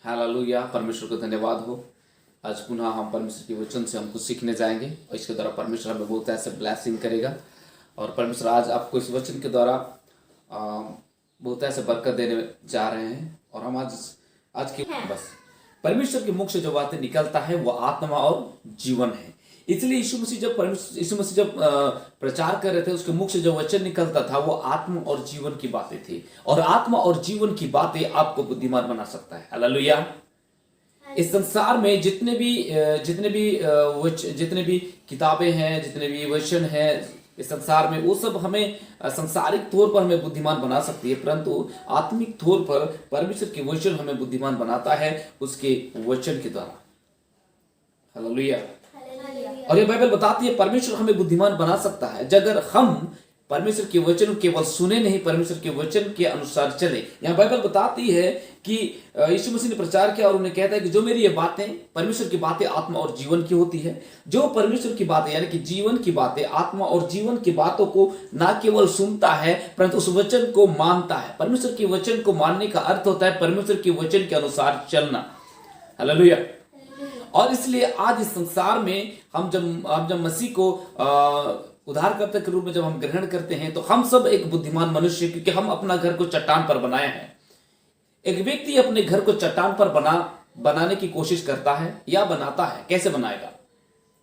Hallelujah. परमेश्वर को धन्यवाद हो। आज पुनः हम परमेश्वर के वचन से हम कुछ सीखने जाएंगे और इसके द्वारा परमेश्वर हमें बहुत ऐसे ब्लेसिंग करेगा। और परमेश्वर आज आपको इस वचन के द्वारा बहुत ऐसे बरकत देने जा रहे हैं। और हम आज की बस परमेश्वर के मुख से जो बातें निकलता है वो आत्मा और जीवन है। इसलिए यीशु मसीह जब प्रचार कर रहे थे, उसके मुख से जो वचन निकलता था वो आत्मा और जीवन की बातें थी। और आत्मा और जीवन की बातें आपको बुद्धिमान बना सकता है। हालेलुया। इस संसार में जितने भी किताबें हैं, जितने भी वचन हैं इस संसार में, वो सब हमें सांसारिक तौर पर हमें बुद्धिमान बना सकती है, परंतु आत्मिक तौर पर परमेश्वर के वचन हमें बुद्धिमान बनाता है उसके वचन के द्वारा। हालेलुया। और ये बाइबल बताती है परमेश्वर हमें बुद्धिमान बना सकता है अगर हम परमेश्वर के वचन केवल सुने नहीं, परमेश्वर के वचन के अनुसार चले। यहाँ बाइबल बताती है कि यीशु मसीह ने प्रचार किया और उन्हें कहता है कि जो मेरी ये बातें, परमेश्वर की बातें आत्मा और जीवन की होती है। जो परमेश्वर की बातें यानी कि जीवन की बातें, आत्मा और जीवन की बातों को ना केवल सुनता है परंतु उस वचन को मानता है। परमेश्वर के वचन को मानने का अर्थ होता है परमेश्वर के वचन के अनुसार चलना। हालेलुया। और इसलिए आज इस संसार में हम जब मसीह को उद्धारकर्ता के रूप में जब हम ग्रहण करते हैं तो हम सब एक बुद्धिमान मनुष्य, क्योंकि हम अपना घर को चट्टान पर बनाए हैं। एक व्यक्ति अपने घर को चट्टान पर बनाने की कोशिश करता है या बनाता है, कैसे बनाएगा?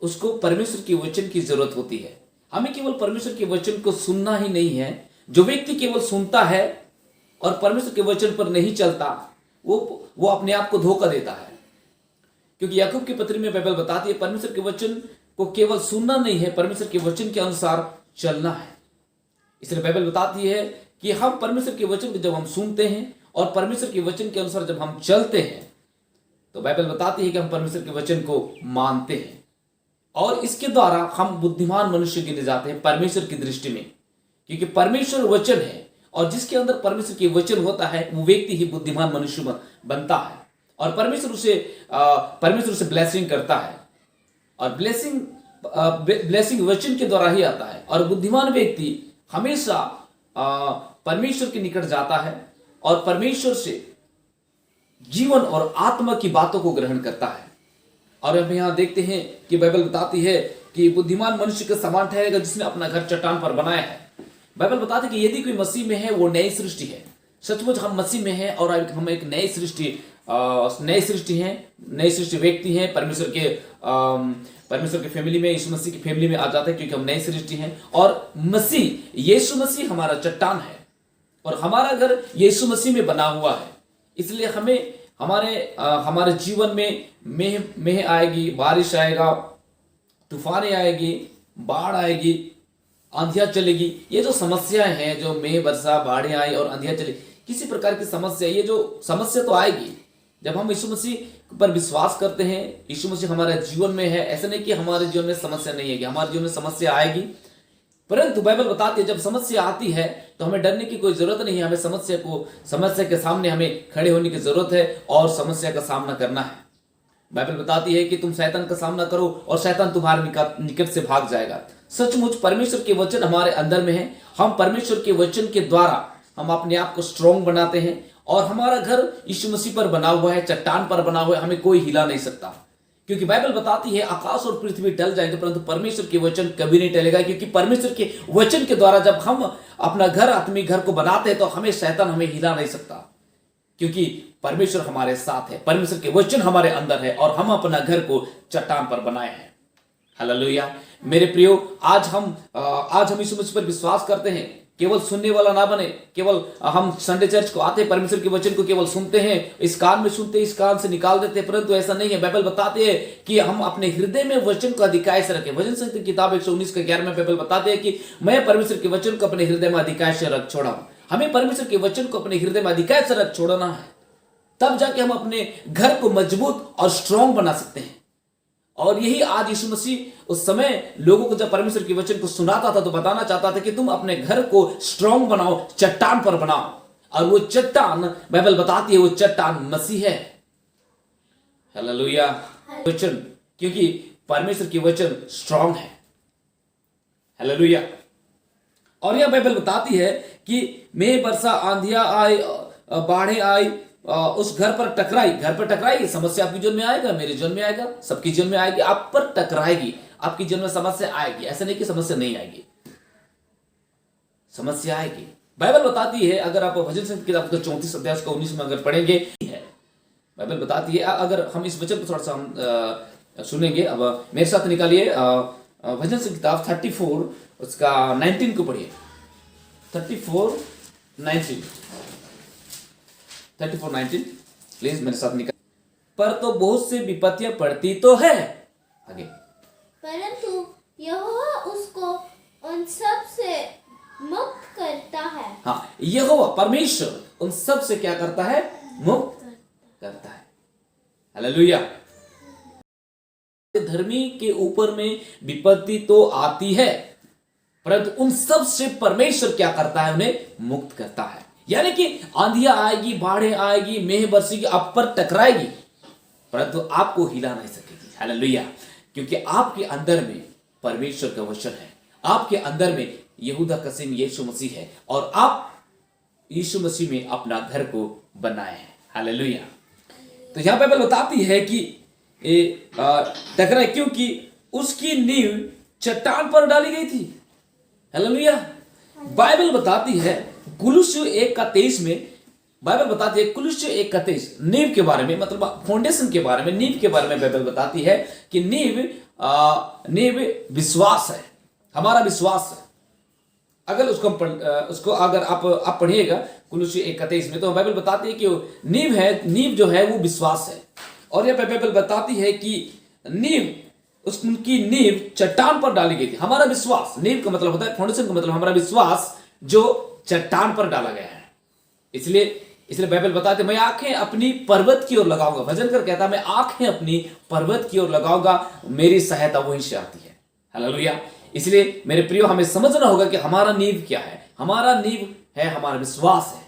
उसको परमेश्वर के वचन की जरूरत होती है। हमें केवल परमेश्वर के वचन को सुनना ही नहीं है। जो व्यक्ति केवल सुनता है और परमेश्वर के वचन पर नहीं चलता, वो अपने आप को धोखा देता है। क्योंकि याकूब की पत्री में बाइबल बताती है परमेश्वर के वचन को केवल सुनना नहीं है, परमेश्वर के वचन के अनुसार चलना है। इसलिए बाइबल बताती है कि हम परमेश्वर के वचन को जब हम सुनते हैं और परमेश्वर के वचन के अनुसार जब हम चलते हैं तो बाइबल बताती है कि हम परमेश्वर के वचन को मानते हैं और इसके द्वारा हम बुद्धिमान मनुष्य गिने जाते हैं परमेश्वर की दृष्टि में। क्योंकि परमेश्वर वचन है और जिसके अंदर परमेश्वर के वचन होता है वो व्यक्ति ही बुद्धिमान मनुष्य बनता है। और परमेश्वर उसे ब्लेसिंग करता है और ब्लेसिंग वचन के द्वारा ही आता है। और बुद्धिमान व्यक्ति हमेशा परमेश्वर के निकट जाता है और परमेश्वर से जीवन और आत्मा की बातों को ग्रहण करता है। और हम यहाँ देखते हैं कि बाइबल बताती है कि बुद्धिमान मनुष्य के समान ठहरेगा जिसने अपना घर चट्टान पर बनाया है। बाइबल बताती है कि यदि कोई मसीह में है वो नई सृष्टि है। सचमुच हम मसीह में हैं और हम एक नई सृष्टि हैं, नई सृष्टि व्यक्ति हैं। परमेश्वर के फैमिली में, यीशु मसीह की फैमिली में आ जाते हैं क्योंकि हम नई सृष्टि हैं। और यीशु मसीह हमारा चट्टान है और हमारा घर यीशु मसीह में बना हुआ है। इसलिए हमें हमारे जीवन में मेह आएगी, बारिश आएगा, तूफानें आएगी, बाढ़ आएगी, आंधियां चलेगी। ये जो समस्याएं हैं, जो मेह बरसा, बाढ़ें आई और आंधियां चली, किसी प्रकार की समस्या, ये जो समस्या तो आएगी जब हम यीशु मसीह पर विश्वास करते हैं। यीशु मसीह हमारे जीवन में है। ऐसा नहीं कि हमारे जीवन में समस्या नहीं है, कि हमारे जीवन में समस्या आएगी, परंतु बाइबल बताती है जब समस्या आती है तो हमें डरने की कोई जरूरत नहीं है। हमें समस्या के सामने हमें खड़े होने की जरूरत है और समस्या का सामना करना है। बाइबल बताती है कि तुम शैतान का सामना करो और शैतान तुम्हारे निकट से भाग जाएगा। सचमुच परमेश्वर के वचन हमारे अंदर में है। हम परमेश्वर के वचन के द्वारा हम अपने आप को स्ट्रॉन्ग बनाते हैं और हमारा घर यीशु मसीह पर बना हुआ है, चट्टान पर बना हुआ है। हमें कोई हिला नहीं सकता, क्योंकि बाइबल बताती है आकाश और पृथ्वी टल जाएंगे परंतु परमेश्वर के वचन कभी नहीं टलेगा। क्योंकि परमेश्वर के वचन के द्वारा जब हम अपना आत्मिक घर को बनाते हैं तो शैतान हमें हिला नहीं सकता, क्योंकि परमेश्वर हमारे साथ है, परमेश्वर के वचन हमारे अंदर है और हम अपना घर को चट्टान पर बनाए हैं। हालेलुया। मेरे प्रियो, आज हम यीशु मसीह पर विश्वास करते हैं। केवल सुनने वाला ना बने। केवल हम संडे चर्च को आते हैं, परमेश्वर के वचन को केवल सुनते हैं, इस कान में सुनते हैं, इस कान से निकाल देते हैं, परंतु ऐसा नहीं है। बाइबल बताते हैं कि हम अपने हृदय में वचन को अधिकाय से रखें। भजन संहिता किताब 119 के 11 में बाइबल बताते हैं कि मैं परमेश्वर के वचन को अपने हृदय में अधिकाय से रख छोड़ा हूं। हमें परमेश्वर के वचन को अपने हृदय में अधिकाय से रख छोड़ना है, तब जाके हम अपने घर को मजबूत और स्ट्रॉन्ग बना सकते हैं। और यही आज यीशु मसीह उस समय लोगों को जब परमेश्वर के वचन को सुनाता था तो बताना चाहता था कि तुम अपने घर को स्ट्रॉन्ग बनाओ, चट्टान पर बनाओ। और वो चट्टान बाइबल बताती है वो चट्टान मसीह है। हालेलुया। वचन, क्योंकि परमेश्वर के वचन स्ट्रॉन्ग है। हालेलुया। और यह बाइबल बताती है कि मेह बरसा, आंधियां आई, बाढ़ें आई, उस घर पर टकराई, समस्या आपके जीवन में आएगा, मेरे जीवन में आएगा, सबके जीवन में आएगी, आप पर टकराएगी, आपके जीवन में समस्या आएगी। ऐसा नहीं कि समस्या नहीं आएगी, समस्या आएगी। बाइबल बताती है, अगर आप भजन संहिता की किताब 34 अध्याय का 19 में अगर पढ़ेंगे, बाइबल बताती है, अगर हम इस वचन को थोड़ा सा हम सुनेंगे, अब मेरे साथ निकालिए भजन संहिता किताब 34 उसका 19 को पढ़िए। 34:19 प्लीज मेरे साथ निकाल। पर तो बहुत से विपत्तियां पड़ती तो है, आगे, परंतु यहोवा उसको उन सब से मुक्त करता है। हाँ, यहोवा परमेश्वर उन सब से क्या करता है? मुक्त करता है। हालेलुया। धर्मी के ऊपर में विपत्ति तो आती है, परंतु उन सब से परमेश्वर क्या करता है? उन्हें मुक्त करता है। यानी कि आंधियां आएगी, बाढ़ें आएगी, मेह बरसेगी, आप पर टकराएगी, परंतु आपको हिला नहीं सकेगी। हालेलुया। क्योंकि आपके अंदर में परमेश्वर का वचन है, आपके अंदर में यहूदा का सिंह यीशु मसीह है, और आप यीशु मसीह में अपना घर को बनाए हैं। हालेलुया। तो यहां पे बाइबल बताती है कि टकराए क्योंकि उसकी नींव चट्टान पर डाली गई थी। हालेलुया। बाइबल बताती है कुलुस्सी 1:23 में, बाइबल बताती है कुलुस्सी 1:23 नींव के बारे में, मतलब फाउंडेशन के बारे में, नींव के बारे में बाइबल बताती है कि नींव विश्वास है, हमारा विश्वास है। अगर उसको अगर आप पढ़िएगा कुलुस्सी 1:23 में, तो बाइबल बताती है कि नींव जो है वो विश्वास है। और यह बाइबल बताती है कि उनकी नींव चट्टान पर डाली गई थी। हमारा विश्वास, नींव का मतलब होता है फाउंडेशन का मतलब हमारा विश्वास, जो चट्टान पर डाला गया है। इसलिए बाइबल बताते, मैं आंखें अपनी पर्वत की ओर लगाऊंगा। भजनकर कहता है, मैं आंखें अपनी पर्वत की ओर लगाऊंगा, मेरी सहायता वहीं से आती है। हालेलुया। इसलिए मेरे प्रियो, हमें समझना होगा कि हमारा नींव क्या है। हमारा नींव है, हमारा विश्वास है।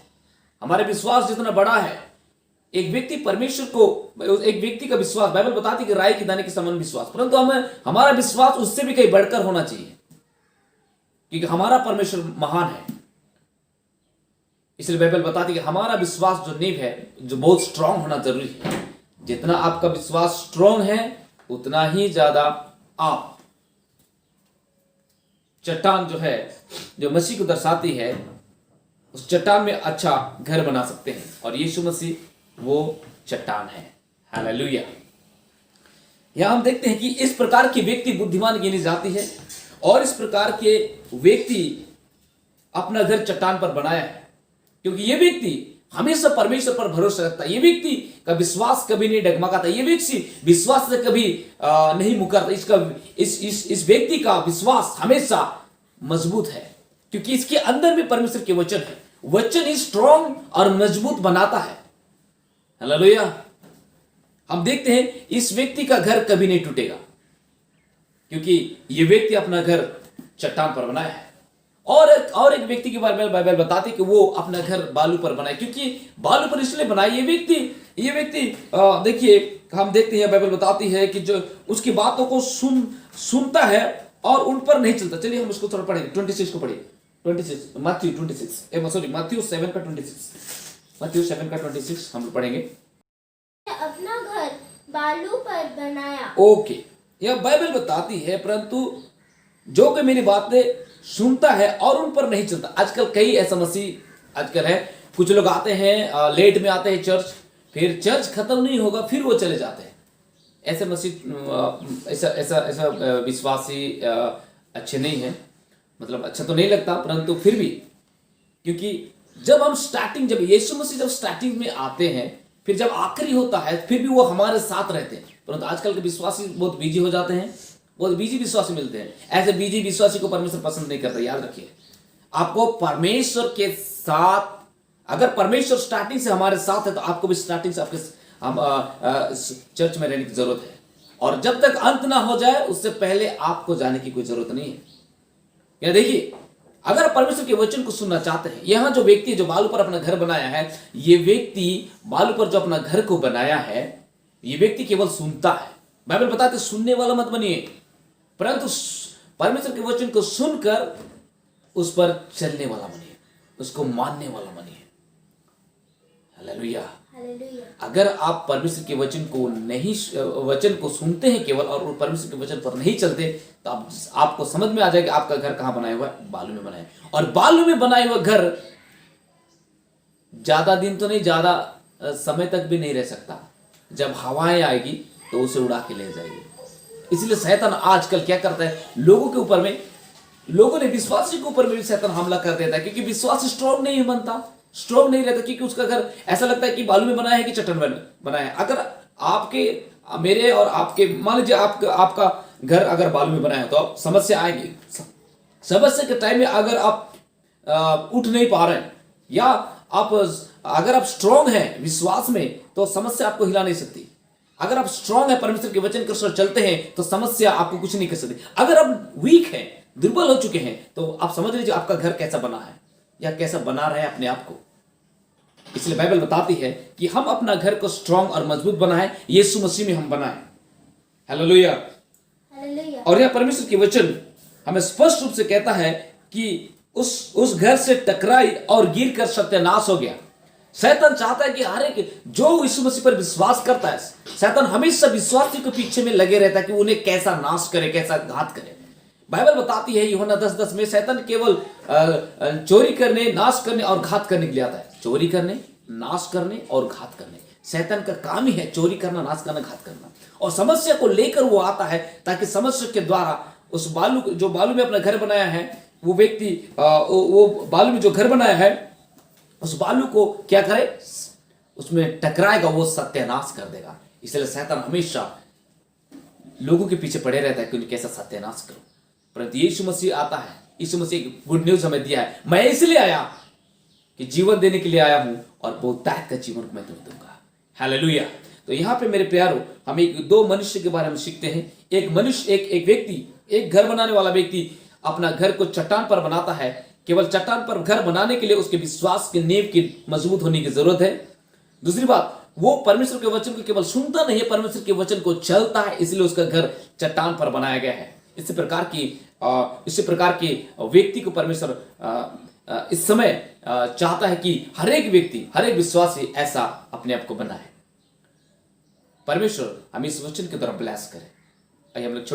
हमारा विश्वास जितना बड़ा है, एक व्यक्ति परमेश्वर को, एक व्यक्ति का विश्वास, बाइबल बताती है कि राई के दाने के समान विश्वास, परंतु हमारा विश्वास उससे भी कहीं बढ़कर होना चाहिए, क्योंकि हमारा परमेश्वर महान है। इसलिए बाइबल बताती है कि हमारा विश्वास जो नींव है, जो बहुत स्ट्रांग होना जरूरी है। जितना आपका विश्वास स्ट्रांग है, उतना ही ज्यादा आप चट्टान जो है, जो मसीह को दर्शाती है, उस चट्टान में अच्छा घर बना सकते हैं। और यीशु मसीह वो चट्टान है। हालेलुया। यहां हम देखते हैं कि इस प्रकार की व्यक्ति बुद्धिमान गिनी जाती है, और इस प्रकार के व्यक्ति अपना घर चट्टान पर बनाया है, क्योंकि ये व्यक्ति हमेशा परमेश्वर पर भरोसा रखता है। ये व्यक्ति का विश्वास कभी नहीं डगमगाता, ये व्यक्ति विश्वास से कभी नहीं मुकरता। इस व्यक्ति का विश्वास हमेशा मजबूत है, क्योंकि इसके अंदर में परमेश्वर के वचन है। वचन ही स्ट्रांग और मजबूत बनाता है। हालेलुया। हम देखते हैं इस व्यक्ति का घर कभी नहीं टूटेगा, क्योंकि ये व्यक्ति अपना घर चट्टान पर बनाया है। और एक व्यक्ति के बारे में बाइबल बताती है कि वो अपना घर बालू पर बनाए, क्योंकि बालू पर इसलिए बनाए। ये व्यक्ति देखिए, हम देखते हैं बाइबल बताती है कि जो उसकी बातों को सुनता है और उन पर नहीं चलता। चलिए हम उसको थोड़ा पढ़ेंगे। 26 को पढ़िए। 26 मैथ्यू 7 का 26 हम पढ़ेंगे। अपना घर बालू पर बनाया। ओके, यह बाइबल बताती है, परंतु जो कि मेरी बातें सुनता है और उन पर नहीं चलता। आजकल कई ऐसा मसीह आजकल है, कुछ लोग आते हैं, लेट में आते हैं चर्च, फिर चर्च खत्म नहीं होगा फिर वो चले जाते हैं। ऐसे मसीह, ऐसा विश्वासी अच्छे नहीं है, मतलब अच्छा तो नहीं लगता, परंतु फिर भी, क्योंकि जब यीशु मसीह जब स्टार्टिंग में आते हैं, फिर जब आखिरी होता है, फिर भी वो हमारे साथ रहते हैं। परंतु आजकल के विश्वासी बहुत बिजी हो जाते हैं, बहुत बिजी विश्वासी मिलते हैं। ऐसे बिजी विश्वासी को परमेश्वर पसंद नहीं करता। याद रखिए, आपको परमेश्वर के साथ, अगर परमेश्वर स्टार्टिंग से हमारे साथ है, तो आपको भी स्टार्टिंग से आपके चर्च में रहने की जरूरत है। और जब तक अंत ना हो जाए, उससे पहले आपको जाने की कोई जरूरत नहीं है। या देखिए, अगर परमेश्वर के वचन को सुनना चाहते हैं, यहां जो व्यक्ति जो बालू पर अपना घर बनाया है, ये व्यक्ति बालू पर जो अपना घर को बनाया है, ये व्यक्ति केवल सुनता है। बाइबल बताते सुनने वाला मत बनिए, परंतु परमेश्वर के वचन को सुनकर उस पर चलने वाला बनिए, उसको मानने वाला बनिए। हालेलुया। हालेलुया। अगर आप परमेश्वर के वचन को सुनते हैं केवल और परमेश्वर के वचन पर नहीं चलते, तो आपको समझ में आ जाएगा आपका घर कहाँ बनाया हुआ है, बालू में बनाया है। और बालू में बनाया हुआ घर ज्यादा दिन तो नहीं, ज्यादा समय तक भी नहीं रह सकता। जब हवाएं आएगी तो उसे उड़ा के ले जाएगी। इसलिए शैतान आजकल क्या करता है, लोगों के ऊपर में, लोगों ने विश्वासी के ऊपर में भी शैतान हमला कर देता है, क्योंकि विश्वास स्ट्रॉन्ग नहीं बनता, स्ट्रॉन्ग नहीं रहता, क्योंकि उसका घर ऐसा लगता है कि बालू में बनाया है कि चट्टान में बनाया है। अगर आपके, मेरे और आपके, मान लीजिए आपका घर अगर बालू में बनाया है तो आप समस्या आएगी। समस्या के टाइम में अगर आप उठ नहीं पा रहे हैं, या अगर आप स्ट्रॉन्ग हैं विश्वास में, तो समस्या आपको हिला नहीं सकती। अगर आप स्ट्रॉन्ग है, परमेश्वर के वचन के अनुसार चलते हैं, तो समस्या आपको कुछ नहीं कर सकती। अगर आप वीक हैं, दुर्बल हो चुके हैं, तो आप समझ लीजिए आपका घर कैसा बना है या कैसा बना रहे अपने आप को। इसलिए बाइबल बताती है कि हम अपना घर को स्ट्रॉन्ग और मजबूत बनाएं, यीशु मसीह में हम बनाएं। हालेलुया। हालेलुया। और यह परमेश्वर के वचन हमें स्पष्ट रूप से कहता है कि उस घर से टकराई और गिर कर सत्यानाश हो गया। शैतान चाहता है कि हर एक जो यीशु मसीह पर विश्वास करता है, शैतान हमेशा विश्वासी के पीछे में लगे रहता है कि उन्हें कैसा नाश करे, कैसा घात करे। बाइबल बताती है यूहन्ना 10:10 में, शैतान केवल चोरी करने, नाश करने और घात करने के लिए आता है। चोरी करने, नाश करने और घात करने, शैतान का काम ही है चोरी करना, नाश करना, घात करना। और समस्या को लेकर वो आता है ताकि समस्या के द्वारा उस जो बालू में अपना घर बनाया है, वो व्यक्ति वो बालू में जो घर बनाया है, उस बालू को क्या करे, उसमें टकराएगा, वो सत्यानाश कर देगा। इसलिए शैतान हमेशा लोगों के पीछे पड़े रहता है कि उन्हें कैसा सत्यानाश करो। परंतु यीशु मसीह आता है, यीशु मसीह एक गुड न्यूज हमें दिया है, मैं इसलिए आया कि जीवन देने के लिए आया हूं और बहुतायत का जीवन मैं तुम्हें दूंगा। हालेलुया। तो यहाँ पे मेरे प्यारों, हम दो मनुष्य के बारे में सीखते हैं। एक मनुष्य, एक व्यक्ति, एक घर बनाने वाला व्यक्ति अपना घर को चट्टान पर बनाता है। केवल चट्टान पर घर बनाने के लिए उसके विश्वास के नींव की मजबूत होने की जरूरत है। दूसरी बात, वो परमेश्वर के वचन को केवल सुनता नहीं है, परमेश्वर के वचन को चलता है, इसलिए उसका घर चट्टान पर बनाया गया है। इसी प्रकार के व्यक्ति को परमेश्वर इस समय चाहता है कि हर एक व्यक्ति, हर एक विश्वासी ऐसा अपने आप को बनाए। परमेश्वर हमें इस वचन के द्वारा ब्लेस करे। आइए हम लोग छोटे